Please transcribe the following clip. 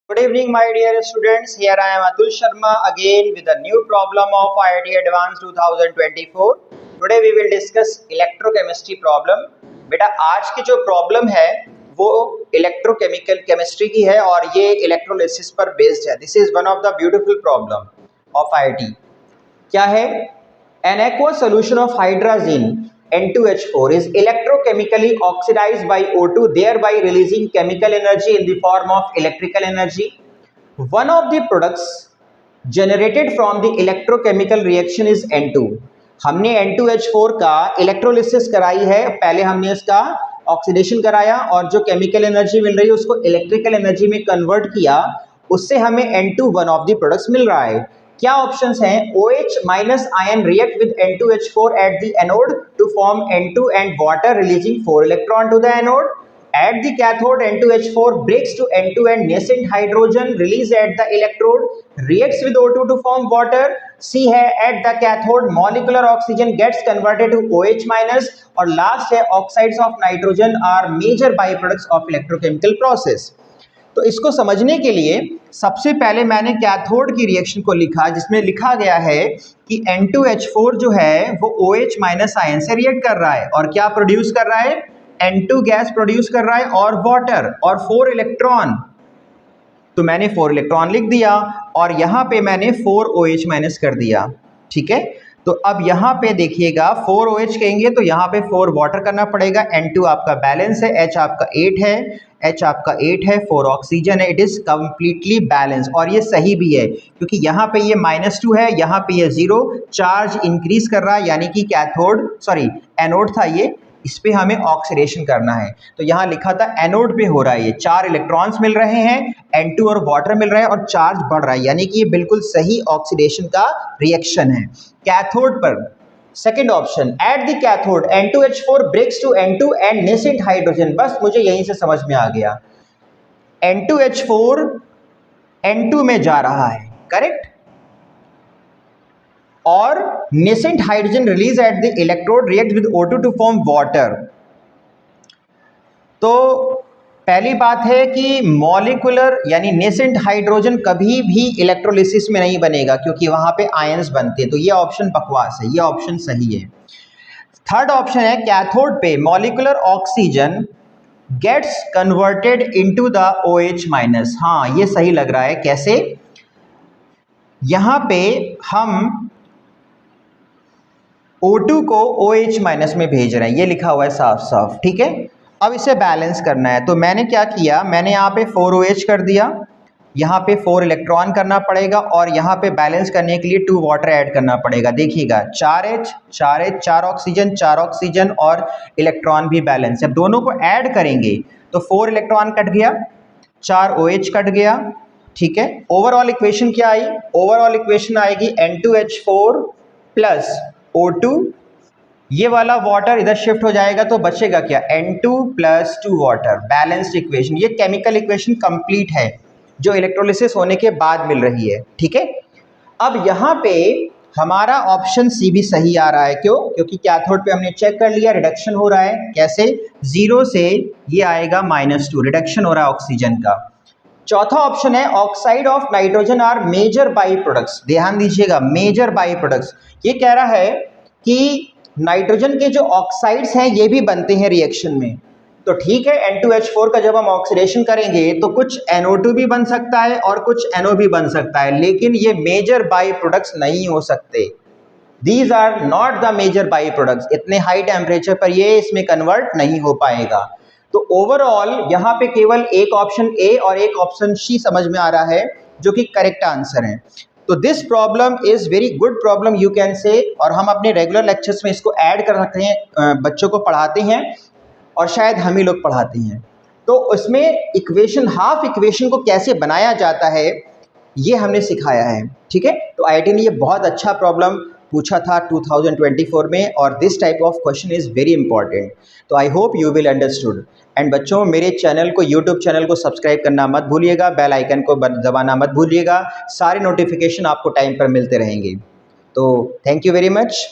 Good evening, my dear students. Here I am Atul Sharma again with a new problem of IIT Advanced 2024. Today we will discuss electrochemistry problem. बेटा आज की जो problem है वो electrochemical chemistry की है और ये इलेक्ट्रोलिसिस पर बेस्ड है. This is one of the beautiful problem of IIT. क्या है? An aqueous solution of hydrazine N2H4 is electrochemically oxidized by O2, thereby releasing chemical energy in the form of electrical energy. One of the products generated from the electrochemical reaction is N2. हमने N2H4 का electrolysis कराई है, पहले हमने इसका oxidation कराया और जो केमिकल एनर्जी मिल रही है उसको इलेक्ट्रिकल एनर्जी में कन्वर्ट किया, उससे हमें N2 one of the products मिल रहा है. क्या ऑप्शंस हैं? OH minus ion react with N2H4 at the anode to form N2 and water releasing 4 electron to the anode. At the cathode, N2H4 breaks to N2 and nascent hydrogen released at the electrode reacts with O2 to form water. C है at the cathode molecular oxygen gets converted to OH minus और last है oxides of nitrogen are major byproducts of electrochemical process. तो इसको समझने के लिए सबसे पहले मैंने कैथोड की रिएक्शन को लिखा, जिसमें लिखा गया है कि N2H4 जो है वो OH माइनस आयन से रिएक्ट कर रहा है और क्या प्रोड्यूस कर रहा है? N2 गैस प्रोड्यूस कर रहा है और वाटर और 4 इलेक्ट्रॉन. तो मैंने 4 इलेक्ट्रॉन लिख दिया और यहाँ पे मैंने 4 OH माइनस कर दिया. ठीक है, तो अब यहाँ पे देखिएगा 4 OH कहेंगे तो यहाँ पे 4 वाटर करना पड़ेगा. N2 आपका बैलेंस है, H आपका 8 है, H आपका 8 है, 4 ऑक्सीजन है. इट इज कंप्लीटली बैलेंस और ये सही भी है क्योंकि यहाँ पे ये -2 है, यहाँ पे ये 0 चार्ज इंक्रीज कर रहा है, यानी कि एनोड था ये, इस पे हमें ऑक्सीडेशन करना है. तो यहाँ लिखा था एनोड पे हो रहा है, ये 4 इलेक्ट्रॉन्स मिल रहे हैं, N2 और वाटर मिल रहा है और चार्ज बढ़ रहा है, यानी कि ये बिल्कुल सही ऑक्सीडेशन का रिएक्शन है. कैथोड पर second option, at the cathode N2H4 breaks to N2 and nascent hydrogen. बस मुझे यहीं से समझ में आ गया, N2H4 N2 में जा रहा है, करेक्ट, और nascent hydrogen release at the electrode react with O2 to form water. तो पहली बात है कि मॉलिक्यूलर यानी नेसेंट हाइड्रोजन कभी भी इलेक्ट्रोलिसिस में नहीं बनेगा क्योंकि वहां पे आयंस बनते हैं, तो ये ऑप्शन बकवास है, ये ऑप्शन सही है. थर्ड ऑप्शन है कैथोड पे molecular oxygen gets converted into the OH minus. हाँ, ये सही लग रहा है. कैसे? यहां पे हम O2 को OH माइनस में भेज रहे हैं, ये लिखा हुआ है साफ साफ. ठीक है, अब इसे बैलेंस करना है तो मैंने क्या किया, मैंने यहाँ पे 4 OH कर दिया, यहाँ पे 4 इलेक्ट्रॉन करना पड़ेगा और यहाँ पे बैलेंस करने के लिए 2 वाटर ऐड करना पड़ेगा. देखिएगा 4H 4H 4 ऑक्सीजन और इलेक्ट्रॉन भी बैलेंस है. अब दोनों को ऐड करेंगे तो 4 इलेक्ट्रॉन कट गया, 4 OH कट गया. ठीक है, ओवरऑल इक्वेशन क्या आई? ओवरऑल इक्वेशन आएगी N2H4 प्लस O2, ये वाला वाटर इधर शिफ्ट हो जाएगा तो बचेगा क्या? N2 plus 2 water. Balanced equation, ये केमिकल इक्वेशन कंप्लीट है जो इलेक्ट्रोलिसिस होने के बाद मिल रही है. ठीक है, अब यहाँ पे हमारा ऑप्शन सी भी सही आ रहा है. क्यों? क्योंकि कैथोड पे हमने चेक कर लिया रिडक्शन हो रहा है. कैसे? 0 से ये आएगा -2, रिडक्शन हो रहा है ऑक्सीजन का. चौथा ऑप्शन है oxide of nitrogen are major by products. ध्यान दीजिएगा, मेजर बाई प्रोडक्ट्स. ये कह रहा है कि नाइट्रोजन के जो ऑक्साइड्स हैं ये भी बनते हैं रिएक्शन में. तो ठीक है, N2H4 का जब हम ऑक्सीडेशन करेंगे तो कुछ NO2 भी बन सकता है और कुछ NO भी बन सकता है, लेकिन ये मेजर बाई प्रोडक्ट्स नहीं हो सकते. These are not the major by products. इतने हाई टेम्परेचर पर ये इसमें कन्वर्ट नहीं हो पाएगा. तो ओवरऑल यहाँ पे केवल एक ऑप्शन ए और एक ऑप्शन सी समझ में आ रहा है जो कि करेक्ट आंसर है. तो this problem is very good problem you can say, और हम अपने रेगुलर लेक्चर्स में इसको ऐड कर सकते हैं, बच्चों को पढ़ाते हैं और शायद हम ही लोग पढ़ाते हैं. तो उसमें इक्वेशन, हाफ इक्वेशन को कैसे बनाया जाता है ये हमने सिखाया है. ठीक है, तो IIT ने ये बहुत अच्छा प्रॉब्लम पूछा था 2024 में और this type of question is very important. तो I hope you will understood. And बच्चों, मेरे चैनल को, यूट्यूब चैनल को सब्सक्राइब करना मत भूलिएगा, बेल आइकन को दबाना मत भूलिएगा, सारे नोटिफिकेशन आपको टाइम पर मिलते रहेंगे. तो थैंक यू वेरी मच.